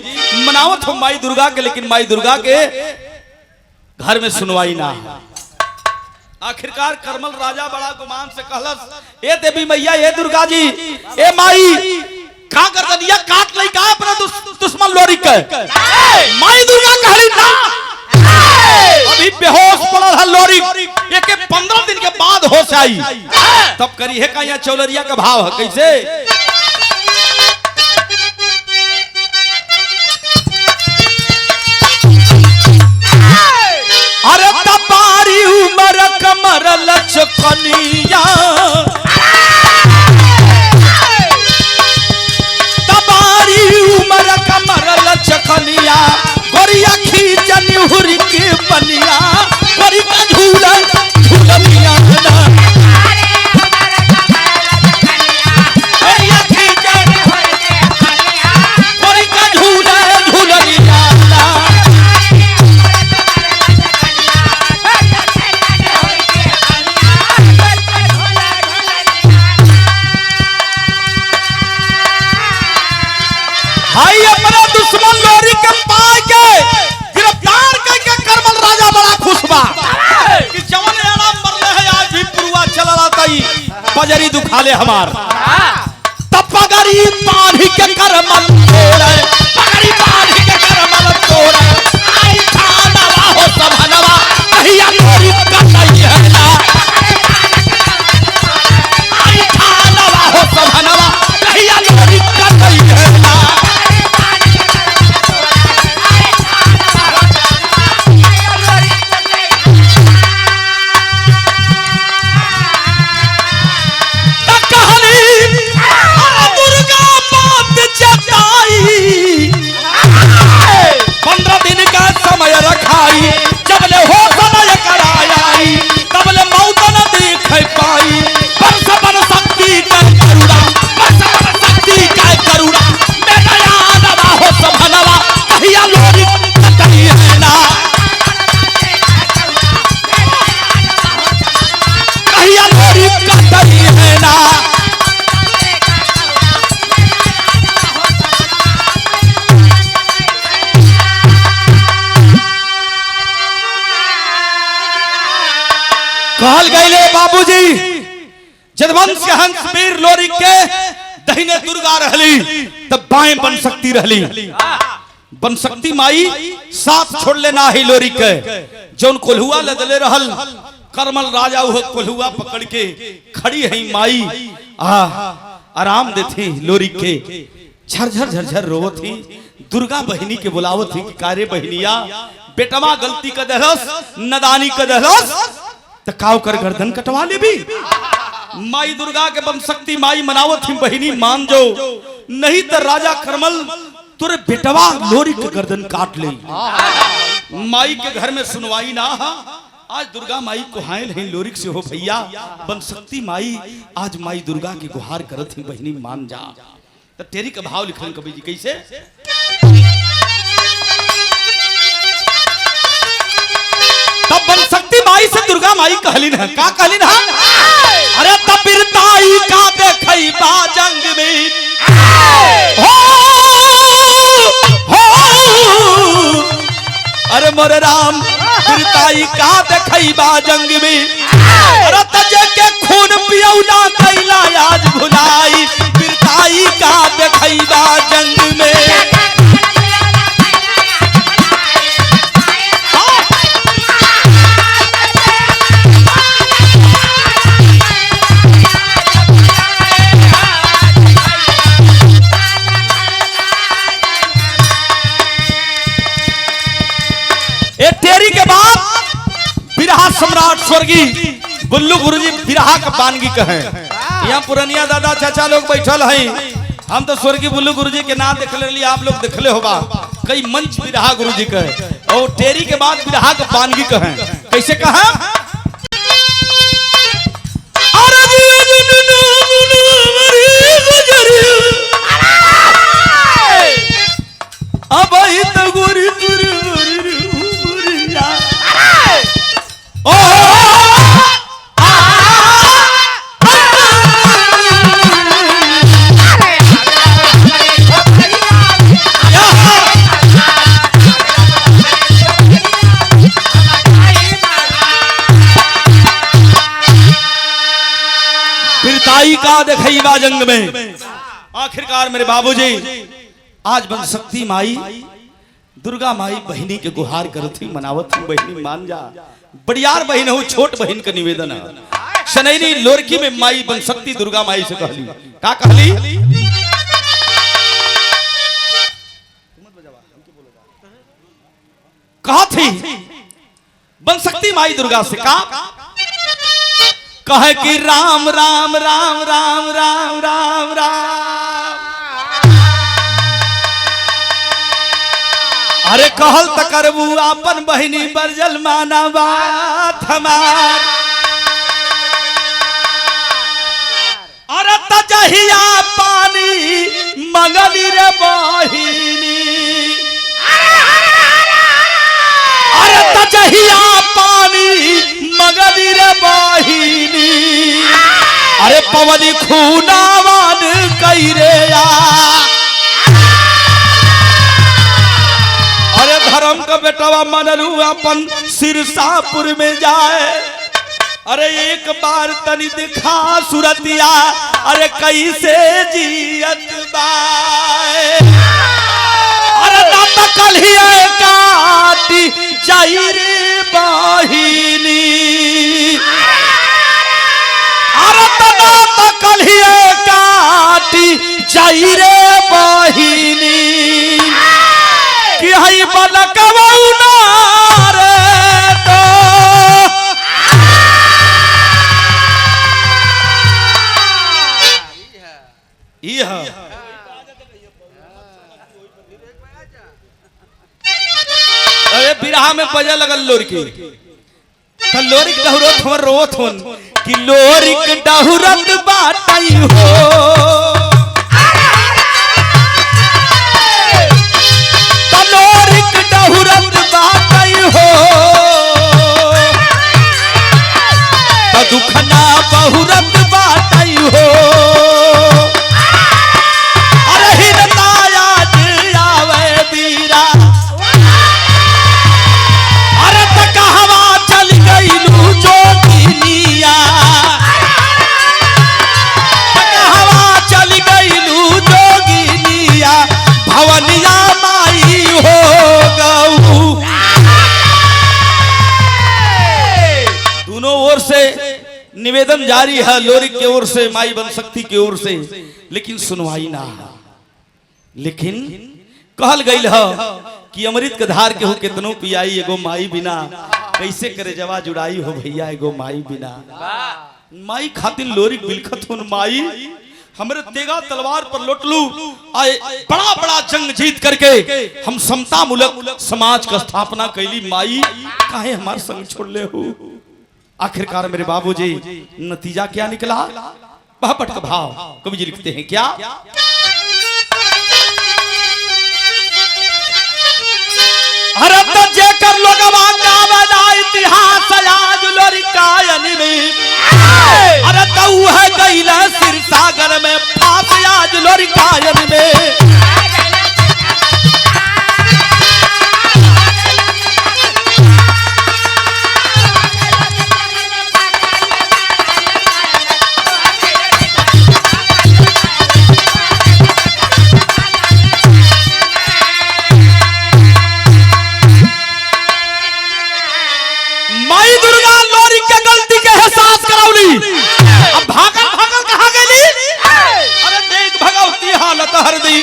मनावत हो माई दुर्गा के, लेकिन माई दुर्गा के घर में सुनवाई ना। आखिरकार करमल राजा बड़ा गुमान से कहलस, ए देवी मैया, ए दुर्गा जी, ए माई, का गर्दनिया काट लई का अपना दुश्मन लोरिक के। माई दुर्गा कहली ना, अभी बेहोश पड़ल है लोरिक, एक 15 दिन के बाद होश आई, तब करी है का यहाँ चौलरिया का भाव है कैसे। अरे तपारी उमर कमर लचकनिया, तपारी उमर कमर लचकनिया, गोरिया खींचनी हुरी के बनिया, गोरी का झूला झूलनिया ना, गोरिया खींचनी हुरी के बनिया, गोरी का झूला झूलनिया ना। भाई अपना दुश्मन लोरी के पाए के गिरफ्तार करके करमल राजा बड़ा खुश बा कि जवन आराम मरले है, आज भी पुरुआ चला तई बजरी दुखाले हमार। तब पगड़ी बांध के करमल तोड़े, पगड़ी बांध के करमल तोड़े, आई खानवा हो सबनवा, कहिया लोरी का नहीं है ना, आई खानवा हो सबनवा, कहिया लोरी का नहीं है ना। कहल गईले बाबूजी जदवंश के हंस वीर लोरिक के दहिने दुर्गा रहली तब बाएं बन सकती रहली। बन सकती माई साथ छोड़ लेना ही लोरिक के, जौन कोल्हुआ लदले रहल करमल राजा वह कोल्हुआ पकड़ के खड़ी है माई, आराम देती लोरिक के। झरझर झरझर रोवत थी, दुर्गा बहिनी के बुलावत थी कि कारे बहनिया बेटवा गलती का दहलस, नदानी का दहलस, तो काव कर गर्दन कटवा ले भी। माई दुर्गा के बम शक्ति माई मनावत थी बहिनी मान जो, नहीं तो राजा करमल तुरे बेटवा लोरी के गर्दन काट ले। माई के घर में सुनवाई ना, आज दुर्गा माई को हायल है लोरिक से हो भैया, बन शक्ति माई आज माई दुर्गा की गुहार करत थी बहिनी मान जा। तो तेरी का भाव लिखन कवि जी कैसे, तब बन शक्ति माई से दुर्गा माई कहलिन है, का कहलिन है, अरे तबिरताई का देखई बा जंग में हो अरे मोरे राम बिरताई का देखैबा जंग में अरे तजे के खून पियौला कैला आज भुलाई बिरताई का देखैबा जंग में तेरी के बाद बिरहा सम्राट स्वर्गीय बुल्लू गुरुजी बिरहा का बानगी कहे यहाँ पुरनिया दादा चाचा लोग बैठल हैं हम तो स्वर्गीय बुल्लू गुरुजी के नाम देख ले आप लोग देखले होगा कई मंच बिरहा गुरुजी कहे और तेरी के बाद बिरहा का बानगी कहे कैसे कहा अब बिरताई का देखैबा जंग में आखिरकार मेरे बाबूजी आज बन शक्ति माई दुर्गा माई बहनी के गुहार करती मनावत हूँ बहनी मान जा बड़ियार बहन हो छोट बहन का निवेदन है शनैनी लोरकी में माई बन शक्ति दुर्गा माई से कहली का कहली कहा थी बन शक्ति माई दुर्गा से का कहे कि राम राम राम राम राम राम राम अरे कहल त करबू अपन बहिनी बरजल माना बात हमार अरे तजहिया पानी मंगली रे बहिनी अरे तजहिया पानी मंगली रे बहिनी अरे पवनी खूनावान कैरे अरे धर्म का बेटवा मनलू अपन सिरसापुर में जाए अरे एक बार तनी दिखा सूरतिया अरे कैसे जियत बाए अरे ना कलिए काटी जाई रे बहिनी अरे ना कलिए काटी जाई रे बहिनी कि हई बलकवौना रे तो अरे बिरहा में बजा लगल लोरिकी तो लोरिक डहुरत हमर रोत होन कि लोरिक डहुरत बाटई हो तो लोरिक डहुरत बाटई हो तो दुखना बहुरत बाटई हो निवेदन जारी है लोरिक की ओर से माई बन शक्ति की ओर से लेकिन सुनवाई ना लेकिन कहल गई है कि अमृत के धार के हो कितनो पियाई एगो माई बिना कैसे करे जवा जुड़ाई हो भैया एगो माई बिना माई खातिर लोरिक बिलखत हुन माई हमरे तेगा तलवार पर लौट लू आए बड़ा बड़ा जंग जीत करके हम समता मूलक समाज का स्थापना कैली माई काहे हमार संग छोड़ ले हो आखिरकार मेरे बाबूजी नतीजा क्या निकला बहपट का भाव कवि जी लिखते हैं क्या अरे तो जेकर लोगवा गावला इतिहास आज लोरिकायन में अरे तो है गईला सिर सागर में फास आज लोरिकायन में माई दुर्गा लोरी के गलती के एहसास करावली। अब भागल भागल कहाँ गेली? अरे देख भगवती हालत हर दी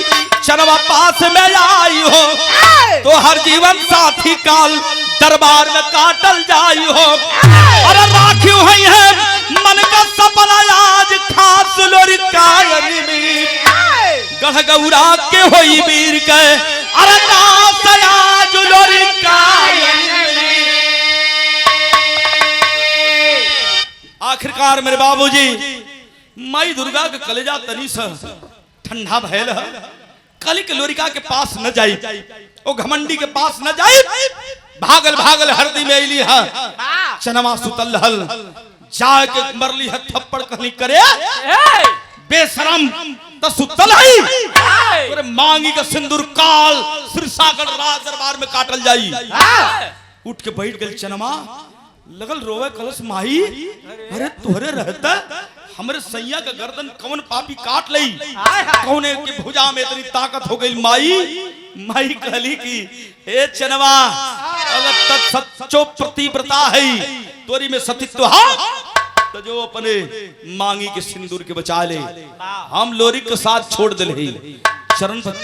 चनवा पास में आई हो तो हर जीवन साथी काल दरबार में काटल जाई हो। अरे राखी हुई है मन का सपना आज खास लोरी कायनी में गढ़ गौरा के होई वीर के। अरे नास आज लोरी कायनी में। आखिरकार मेरे बाबूजी माई दुर्गा के कलेजा तनी सा ठंडा भयल है। कली के लोरिका के पास न जाई, ओ घमंडी के पास न जाई। भागल भागल हरदी में अली है चनवा सुतल हल जाके मरली है थप्पड़ कहली करे बेशरम त सुतल है तोरे मांगी का सिंदूर काल सिरसागढ़ राज दरबार में काटल जाई। उठ के बैठ गई चनमा लगल रोवे कलश माही अरे तोहरे रहता हमरे सैया का गर्दन कौन पापी काट लई कौने की भुजा में इतनी ताकत हो गई। माई कहली कि हे चनवा अगर सच्चो प्रतिव्रता है तोरी में सतीत्व है तो जो अपने मांगी के सिंदूर के बचा ले हम लोरी के साथ छोड़ दे चरण पर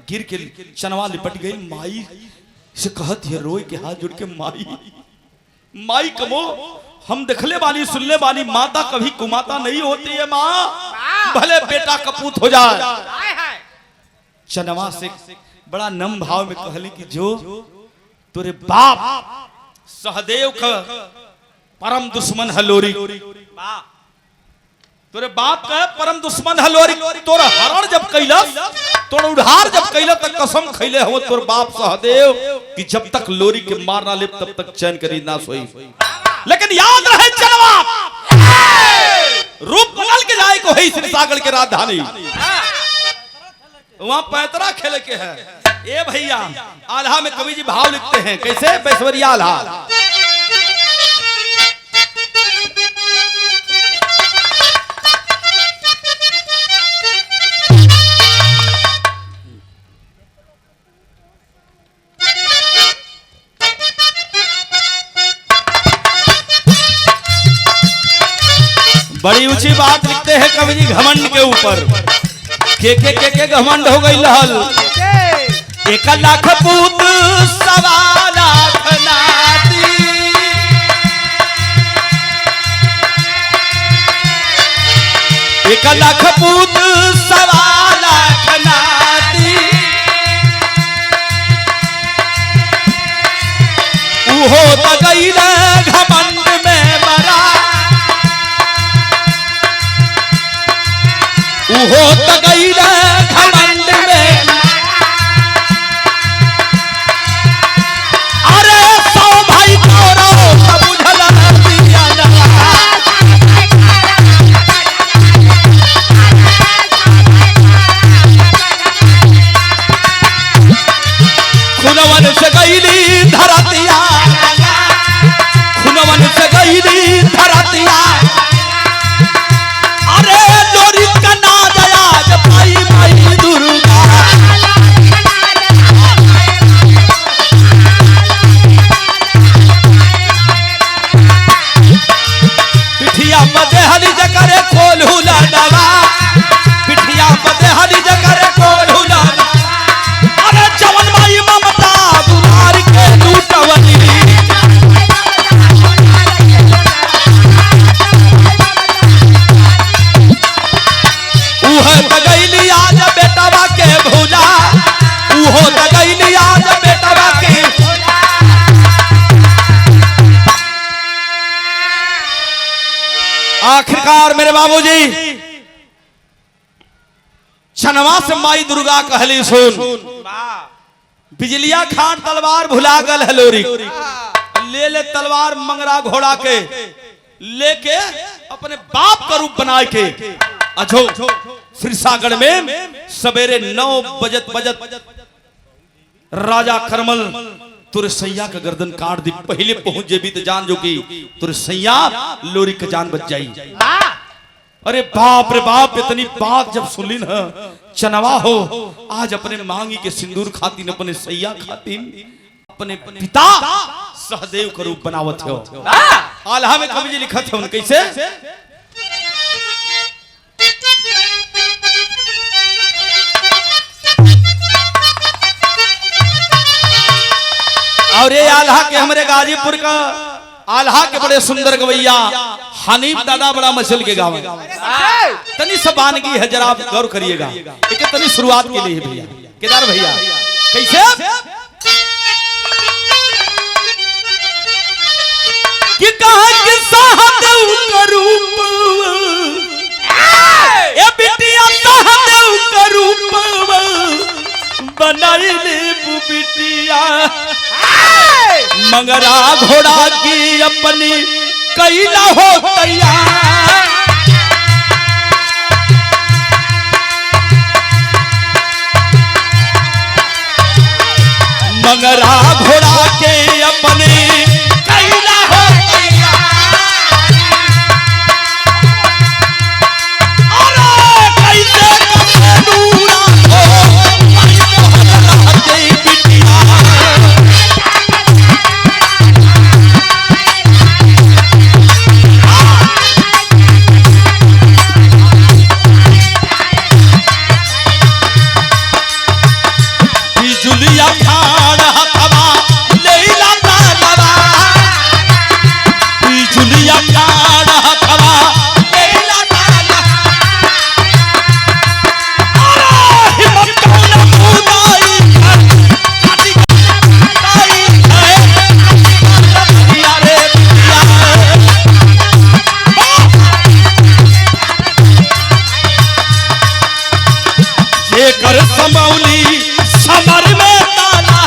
गिर के चनवा लिपट गई। माई से कहत है रोई के हाथ जुड़ के माई कमो हम देखले बानी सुनले बानी माता कभी कुमाता नहीं होती है माँ भले बेटा कपूत हो जाए। चनवा से बड़ा नम भाव में कहली कि जो तोरे बाप सहदेव का परम दुश्मन हलोरी तोरे बाप का परम दुश्मन हलोरी तोरा हरण जब कैलस तोड़ उधार जब कैलस तक कसम खैले हो तोर बाप सहदेव कि जब तक लोरी के मार ना ले तब तक चैन करी ना सोई। लेकिन याद रहे चनवा रूप बदल के जाए को है सिरसागढ़ के राजधानी वहां पैतरा खेले के है। ए भैया आल्हा में कवि जी भाव लिखते हैं कैसे पैसवरिया आल्हा बड़ी ऊंची बात लिखते हैं कवि जी घमंड के ऊपर के घमंड हो गई लहल 1 लाख पूत 1.25 लाख नाती 1 लाख पूत 1.25 लाख नाती उहो त गई घमंड में बरा उहो त गई घमंड में। अरे 100 भाई तोरो सब बुझल दिया ना खुनवन से गईली धरतिया खुनवन से गईली धरतिया। अरे लोरी का नाज आज माई दुर्गा पिठिया पते हली जकरे खोल हुला दवा पिठिया पते हली जकरे खोल हुला। अरे जवन माई ममता दुलार के लूटवली उहो त गईली आज बेटवा के भूला उहो त गईली आज बेटवा के। आखिरकार मेरे बाबूजी चनवा से माई दुर्गा कहली सुन बिजलिया खान तलवार भुला गल हलोरी ले तलवार मंगरा घोड़ा के लेके अपने बाप का रूप बना के अजो सिरसागढ़ में सवेरे 9 बजत राजा करमल तुरे सैया का गर्दन काट दी पहले पहुंच जेबी तो जान जो की तुरे सैया लोरी का जान बच जाई। अरे बाप रे बाप इतनी बात जब सुनी न चनवा हो आज अपने मांगी के सिंदूर खातिन अपने सैया खातिन अपने पिता सहदेव का रूप बनावत हो। आल्हा में कवि जी लिखत है उनके कैसे और ये आल्हा के हमारे गाजीपुर का आल्हा के बड़े सुंदर गवैया हनीफ दादा बड़ा मचल के गाँव तनी सब वानगी है जरा आप गौर करिएगा। एक तनी शुरुआत के लिए भैया केदार भैया कैसे कि कहा कि सहदेव का रूप ए बिटिया सहदेव का रूप बनाइले बिटिया मंगरा घोड़ा की अपनी कैला हो तैयार मंगरा घोड़ा के अपने कैला हो तैयार अरे कैसे करूरा जुलिया खान हथवा लेला तालवा जुलिया खान हथवा लेला तालवा अरे हिम्मत न खुदाई काटी ताई है यारे जे कर समौली समर में ताला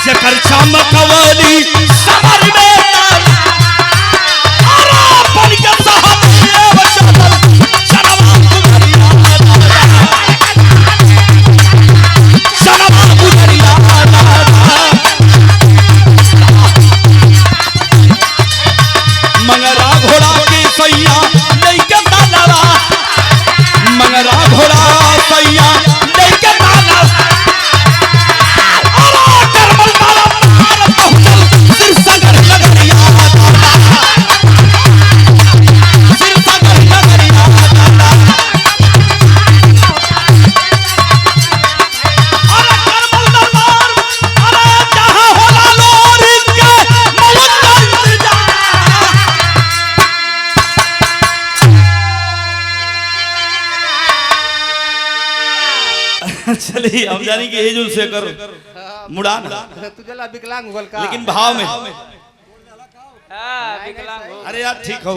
जकर चमकवली समर में ताला अरे बन के साहब ये बचल शर्मा गुजरिया शर्मा गुजरिया मंगरा घोड़ा के सैया लेके तालवा मंगरा घोड़ा सैया चलिए हम जानी कि एज उनसे कर मुड़ा ना तू जला विकलांग होल का लेकिन भाव में विकलांग हो। अरे यार ठीक हो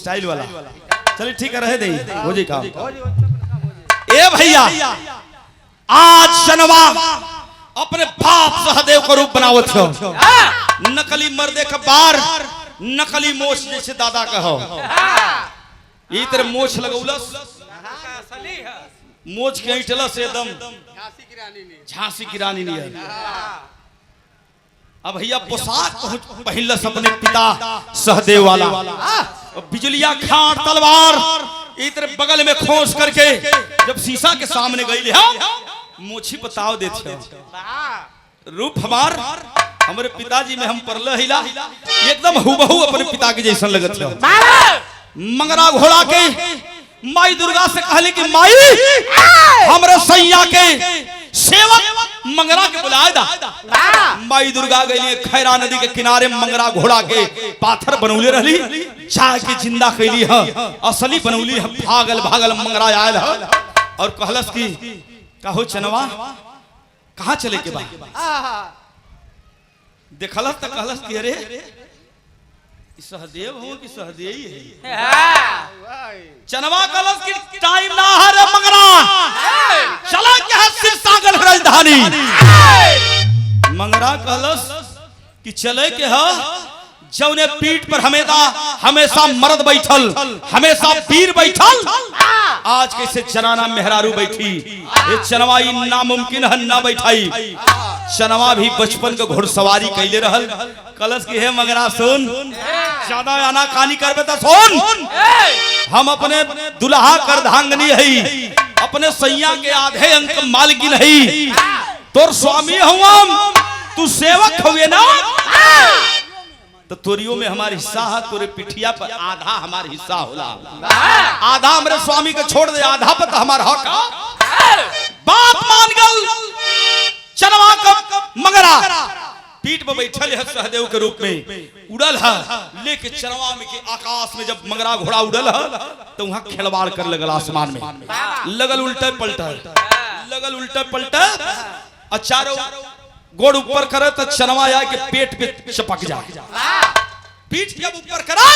स्टाइल वाला चलिए ठीक है रहे दे हो जी काम ए भैया आज शनवा अपने बाप सहदेव का रूप बनावत हो नकली मर्दे का बार नकली मोछ जैसे दादा का हो ये तेरे मोछ लगौलस मोछ के इटला से एकदम झांसी की रानी नहीं है। अब भैया पोशाक पहनलस अपने पिता सहदेव वाला बिजलिया खान तलवार इधर बगल में खोस करके जब शीशा के सामने गई मोछी बताव देते रूप हमारे पिताजी में हम परल हिला एकदम हुबहू अपने पिता के जैसा लगत मंगरा घोड़ा के माई दुर्गा से कहले कि माई हमरे सैया के सेवक मंगरा के बुलाए दा माई दुर्गा गई खैरा नदी के किनारे मंगरा घोड़ा के पाथर बनौले रहली चाय के जिंदा कैली है असली बनौली है भागल भागल मंगरा आयल है और कहलस की कहो चनवा कहाँ चले के बाद देखलस तो कहलस कि अरे सहदेव हो कि सहदेव ही है चनवा कहलस कि टाइम ना है रे मंगरा चला के है सिर सागल राजधानी मंगरा कहलस कि चले के है जौने पीठ पर हमेशा मर्द बैठल हमेशा वीर बैठल आज कैसे चनाना मेहरारू बैठी ये चनवाई नामुमकिन है ना बैठाई चनवा भी बचपन के घुड़सवारी कैले रहल कलश की है मगरा सुन ज्यादा आना कानी करबे तो सुन हम अपने दुल्हा कर धांगनी है अपने सैया के आधे अंक मालकिन है तोर स्वामी हुआ तू सेवक हुए ना, तो तोरियो में हमारे हिस्सा है, तोरे पिठिया पर आधा हमारे हिस्सा होला, आधा हमारे स्वामी को छोड़ दे, आधा पर हमारा हक। बात मान गल चनवा का मंगरा पीठ पर बैठल है सहदेव के रूप में, उड़ल है लेके चनवा में के आकाश में। जब मंगरा घोड़ा उड़ल है तो वहां खिलवाड़ कर लगल आसमान में, लगल उल्टे पलटे, लगल उल्टे पलटे, और चारों गोड़ ऊपर करे तो चनवा आया के पेट पे चपक जाए, पीठ जब ऊपर करे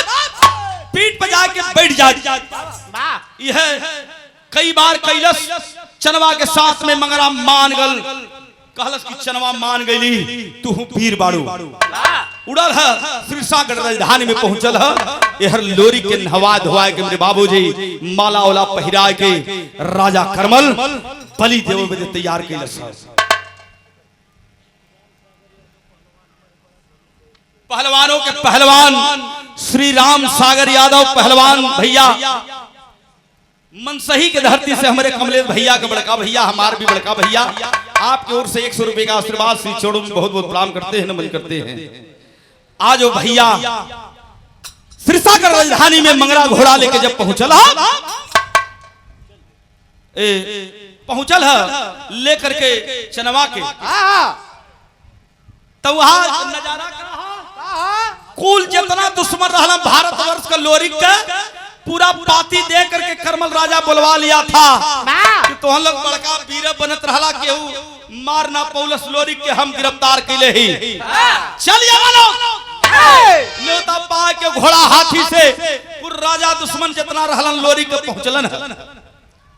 पीठ पे जाके बैठ जाए। यह कई बार कैलस चनवा के साथ में मंगरा मान गल, कहलस की चनवा मान गईली तू वीर बाड़ू। उड़ल है सिरसागढ़ राजधानी में पहुंचल है, यहर लोरी के नहवा धोआ के मेरे बाबूजी माला वाला पहिरा के राजा करमल बलि देव में तैयार कैलस। पहलवानों के पहलवान श्री राम सागर यादव पहलवान भैया, मनसही के धरती से हमारे कमलेश भैया के बड़का भैया, हमारे भी बड़का भैया, आपकी ओर से 100 रुपए का आशीर्वाद श्री चौड़ों में बहुत बहुत प्रणाम करते हैं, नमन करते हैं। आज वो भैया सिरसागढ़ राजधानी में मंगरा घोड़ा लेके जब पहुंचल है लेकर के चनवा के, तो वहां नजारा कुल जितना दुश्मन रहला भारतवर्ष का लोरी का पूरा पाती दे करके करमल राजा बुलवा लिया था कि तो हम लोग बड़का वीर बनत रहला, केहू मार ना पौलस लोरी के हम गिरफ्तार कैले ही। चलिए वालों न्योता पा के घोड़ा हाथी से पूरा राजा दुश्मन जितना रहलन लोरी के पहुंचलन है।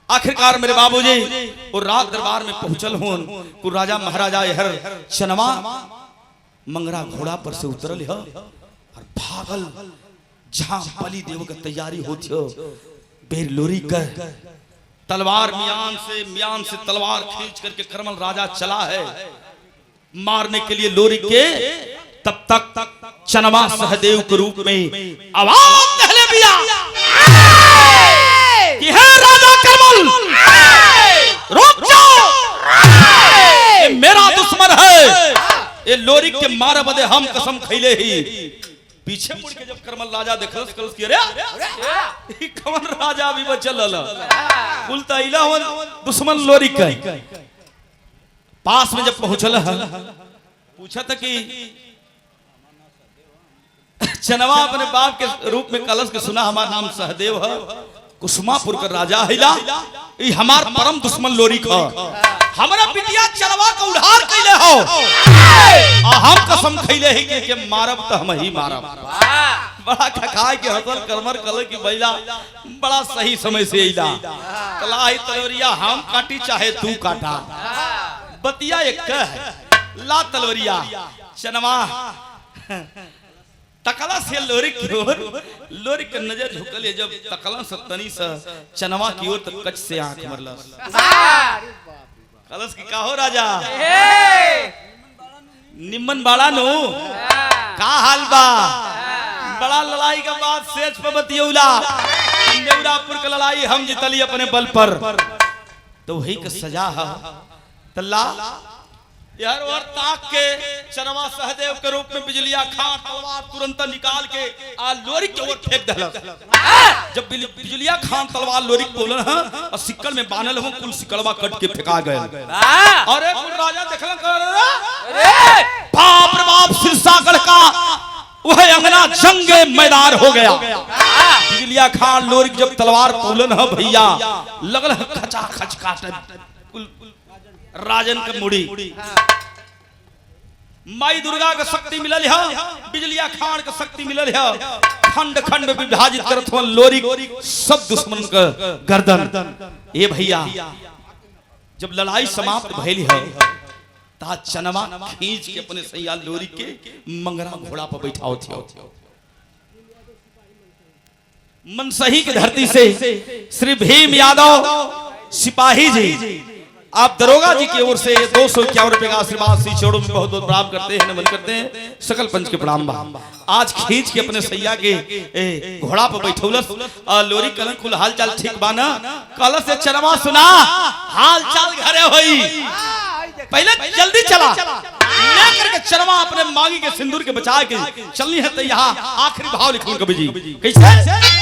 आखिरकार मेरे बाबूजी वो राज दरबार में पहुंचल होन, को राजा महाराजा हर चनवा मंगरा घोड़ा पर से उतरल है और भागल जहां बलि देव का तैयारी होती हो। बेर लोरी कर तलवार मियान से तलवार खींच करके करमल राजा चला है मारने के लिए लोरी के। तब तक चनवा सहदेव के रूप में आवाज पहले दिया कि हे राजा करमल रुक जाओ, ये मेरा दुश्मन है, ये लोरी के मारे बदे हम कसम खैले ही। पीछे मुड़ के जब करमल राजा देखलस कलस कि अरे कमल राजा भी बचल उल्टा इला हो दुश्मन लोरी के पास में जब पहुंचल पूछा था कि चनवा अपने बाप के रूप में कलश के सुना हमारा नाम सहदेव है, कुसुमापुर का राजा हिला, ये हमार परम दुश्मन लोरी का, हमारा पिटिया चनवा का उधार कैले हो, हम कसम खैले ही कि मारब तो हम ही मारब। बड़ा खखाए के हसल करमर कल की बैला बड़ा सही समय से इला कलाई तलवरिया हम काटी चाहे तू काटा, बतिया एक है ला तलवरिया। चनवा तकला से लोरी की ओर, लोरी के नजर झुकल है, जब तकला सतनी से चनवा की ओर तक कच से आंख मरलस। कलश की काहो राजा निम्मन बाड़ा नो का हाल बा, बड़ा लड़ाई के बाद सेज पे बतियौला, नेवरापुर के लड़ाई हम जितली अपने बल पर, तो वही के सजा है तल्ला यार। और ताक के चनवा सहदेव के रूप में बिजलिया खान तलवार तुरंत निकाल के आ लोरी के ओर फेंक दहलस। जब बिजलिया खान तलवार लोरी के बोलन है और सिक्कल में बांधल हो, कुल सिक्कलवा कट के फेंका गए। अरे कुल राजा देखलन कर बाप रे बाप सिरसागढ़ का वह अंगना जंगे मैदान हो गया। बिजलिया खान लोरी जब तलवार बोलन है भैया लगल खचा खच काटे राजन के मुड़ी। माई दुर्गा के शक्ति मिलल है, बिजलिया खान के शक्ति मिलल है, खंड खंड में विभाजित करत हो लोरी सब दुश्मन का गर्दन। ए भैया जब लड़ाई समाप्त भइल है ता चनवा खींच के अपने सैया लोरी के मंगरा घोड़ा पर बैठाओ थी। मनसही की धरती से श्री भीम यादव सिपाही जी आप दरोगा जी की ओर से 251 रुपए का आशीर्वाद श्री चौड़ों में बहुत बहुत प्रणाम करते हैं, नमन करते हैं, सकल पंच के प्रणाम। आज खींच के अपने सैया के घोड़ा पर बैठौलस लोरी कलन कुल हाल चाल ठीक बा ना, कल से चनवा सुना हाल चाल घरे होई। पहले जल्दी चला लेकर के चरवा अपने मांगी के सिंदूर के बचा के चलनी है। तो यहाँ आखिरी भाव लिखूं कवि जी कैसे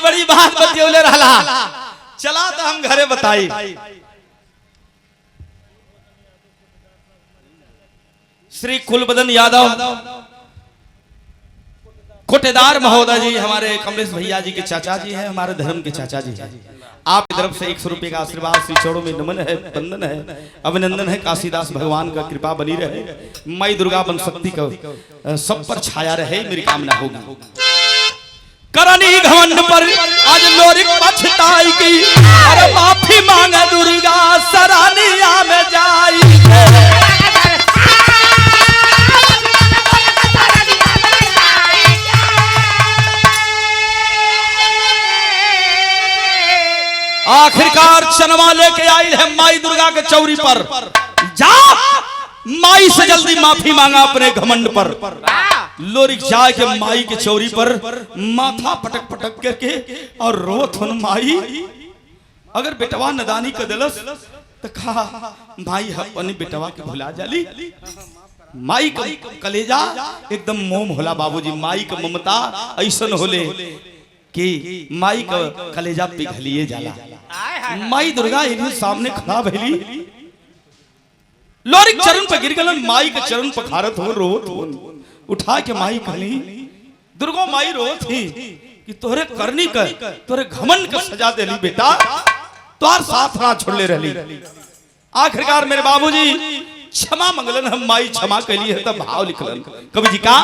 बड़ी बात बतियौले रहला। चला तो हम घरे बताई। श्री कुलबदन यादव कोटेदार महोदय जी हमारे कमलेश भैया जी के चाचा जी हैं, हमारे धर्म के चाचा जी हैं। आपकी तरफ से 100 रुपए का आशीर्वाद श्री चौड़ों में नमन है, वंदन है, अभिनंदन है। काशीदास भगवान का कृपा बनी रहे, माई दुर्गा बन शक्ति का सब पर छाया रहे, मेरी कामना होगी। करनी घमंड पर आज लोरिक पछताई की, अरे माफी मांगे दुर्गा सरानिया में जाई। आखिरकार चनवा लेके आई है माई दुर्गा के चौरी पर। जा माई से जल्दी माफी मांगा अपने घमंड पर। लोरिक जाए के माई के चौरी पर माथा पटक पटक करके और रोत हुन माई। अगर बेटवा नदानी का दिलस तो कहा माई अपनी बेटवा के भुला जाली। माई का कलेजा एकदम मोम होला बाबूजी। माई का ममता ऐसन होले कि माई का कलेजा पिघलिए जाला। माई दुर्गा इन्हें सामने खड़ा भइली। लोरिक चरण पर गिर गलन, माई के चरण पर खारत हो रोत हो। उठा के माई कहली दुर्गा माई रोत थी कि तोरे करनी का तोरे घमंड का सजा देली बेटा, तोर साथ ना छोड़ले रहली। आखिरकार मेरे बाबूजी क्षमा मंगलन, हम माई क्षमा कैली है। तब भाव लिखलन कवि जी का